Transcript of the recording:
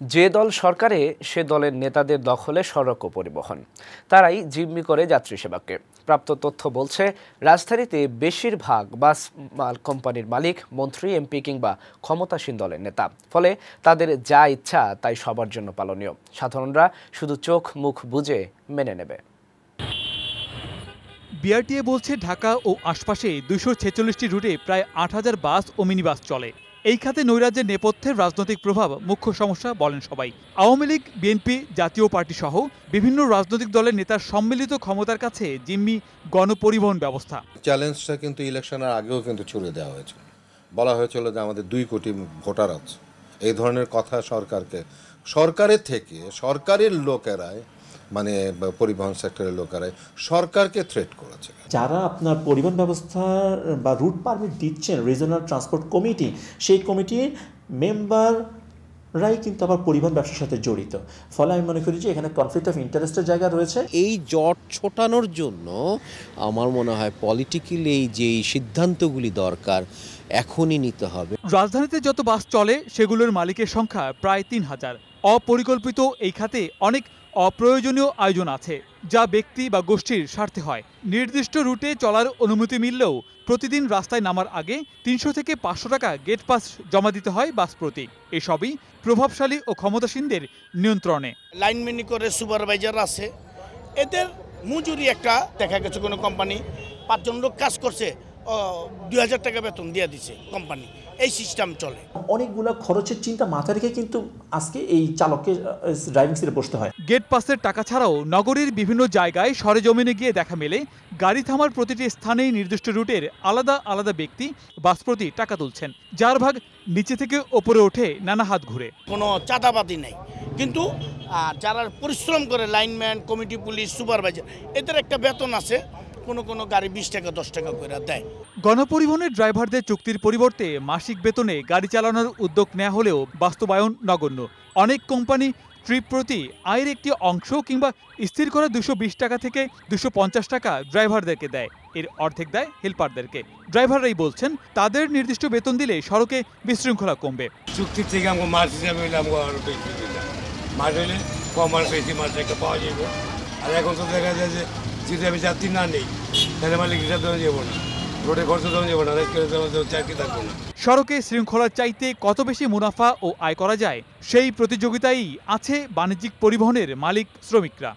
যে দল সরকারে সে দলের নেতাদের দখলে সড়ক ও পরিবহন, তারাই জিম্মি করে যাত্রী সেবাকে। প্রাপ্ত তথ্য বলছে, রাজধানীতে বেশিরভাগ বাস কোম্পানির মালিক মন্ত্রী, এমপি কিংবা ক্ষমতাসীন দলের নেতা। ফলে তাদের যা ইচ্ছা তাই সবার জন্য পালনীয়। সাধারণরা শুধু চোখ মুখ বুজে মেনে নেবে। বিআরটিএ বলছে, ঢাকা ও আশপাশে 246টি রুটে প্রায় 8,000 বাস ও মিনি বাস চলে। এই খাতে নৈরাজ্যের নেপথ্যে রাজনৈতিক প্রভাব মুখ্য সমস্যা বলেন সবাই। আওয়ামী লীগ, বিএনপি, জাতীয় পার্টি সহ বিভিন্ন রাজনৈতিক দলের নেতার সম্মিলিত ক্ষমতার কাছে জিম্মি গণপরিবহন ব্যবস্থা। চ্যালেঞ্জটা কিন্তু ইলেকশনের আগেও কিন্তু ছুড়ে দেওয়া হয়েছিল। বলা হয়েছিল যে আমাদের 2 কোটি ভোটার আছে। এই ধরনের কথা সরকারের থেকে সরকারের লোকেরাই, মানে পরিবহন সেক্টরের লোকেরাই সরকারকে থ্রেট করেছে। যারা আপনার পরিবহন ব্যবস্থা বা রুট পারমিট দিচ্ছেন, রিজনাল ট্রান্সপোর্ট কমিটি, সেই কমিটির মেম্বাররাই কিন্তু আবার পরিবহন ব্যবসার সাথে জড়িত। ফলে আমি মনে করি যে এখানে কনফ্লিক্ট অফ ইন্টারেস্টের জায়গা রয়েছে। এই জট ছোটানোর জন্য আমার মনে হয় পলিটিক্যালি যেই সিদ্ধান্তগুলি দরকার এখনই নিতে হবে। রাজধানীতে যত বাস চলে সেগুলোর মালিকের সংখ্যা প্রায় 3,000। অপরিকল্পিত এই খাতে অনেক অপ্রয়োজনীয় আয়োজন আছে, যা ব্যক্তি বা গোষ্ঠীর স্বার্থে হয়। নির্দিষ্ট রুটে চলার অনুমতি মিললেও প্রতিদিন রাস্তায় নামার আগে 300 থেকে 500 টাকা গেট পাস জমা দিতে হয় বাস প্রতি। এসবই প্রভাবশালী ও ক্ষমতাসীনদের নিয়ন্ত্রণে। লাইনম্যানি করে সুপারভাইজার আছে, এদের মজুরি একটা দেখা গেছে কোনো কোম্পানি 5 জন লোক কাজ করছে, 2,000 টাকা বেতন দিয়ে দিছে কোম্পানি। এই সিস্টেম চলে। অনেকগুলো খরচের চিন্তা মাথায় রেখে কিন্তু আজকে এই চালককে ড্রাইভিং সিটে বসতে হয়। গেট পাসের টাকা ছাড়াও নগরীর বিভিন্ন জায়গায় সরেজমিনে গিয়ে দেখা মেলে, গাড়ি থামার প্রতিটি স্থানেই নির্দিষ্ট রুটের আলাদা আলাদা ব্যক্তি বাস প্রতি টাকা তুলছেন, যার ভাগ নিচে থেকে ওপরে ওঠে নানা হাত ঘুরে। কোনো চাঁদাবাদি নেই, কিন্তু যারা পরিশ্রম করে লাইনম্যান, কমিটি পুলিশ, সুপারভাইজার, এদের একটা বেতন আছে। কোনো গাড়ি 20 টাকা 10 টাকা করে দেয়। গণপরিবহনের ড্রাইভারদের চুক্তির পরিবর্তে মাসিক বেতনে গাড়ি চালানোর উদ্যোগ নেওয়া হলেও বাস্তবায়ন নগণ্য। অনেক কোম্পানি ট্রিপ প্রতি আয়ের একটি অংশ কিংবা স্থির করা 220 টাকা থেকে 250 টাকা ড্রাইভারদেরকে দেয়, এর অর্ধেক দেয় হেল্পারদেরকে। ড্রাইভাররাই বলছেন, তাদের নির্দিষ্ট বেতন দিলে সড়কে বিশৃঙ্খলা কমবে। চুক্তি থেকে আমাকে মাস হিসাবে হইলে আমাকে আরো বেশি দিলাম, মাস হইলে কম আর বেশি মাস একটা পাওয়া যাবে। আর এখন তো দেখা যায় যে যদি আমি যাত্রী না নেই তাহলে মালিক হিসাব দেওয়া যাবো না, রোডে খরচ দেওয়া যাবো না, চাকরি থাকবো না। সড়কে শৃঙ্খলার চাইতে কত বেশি মুনাফা ও আয় করা যায়, সেই প্রতিযোগিতাই আছে বাণিজ্যিক পরিবহনের মালিক শ্রমিকরা।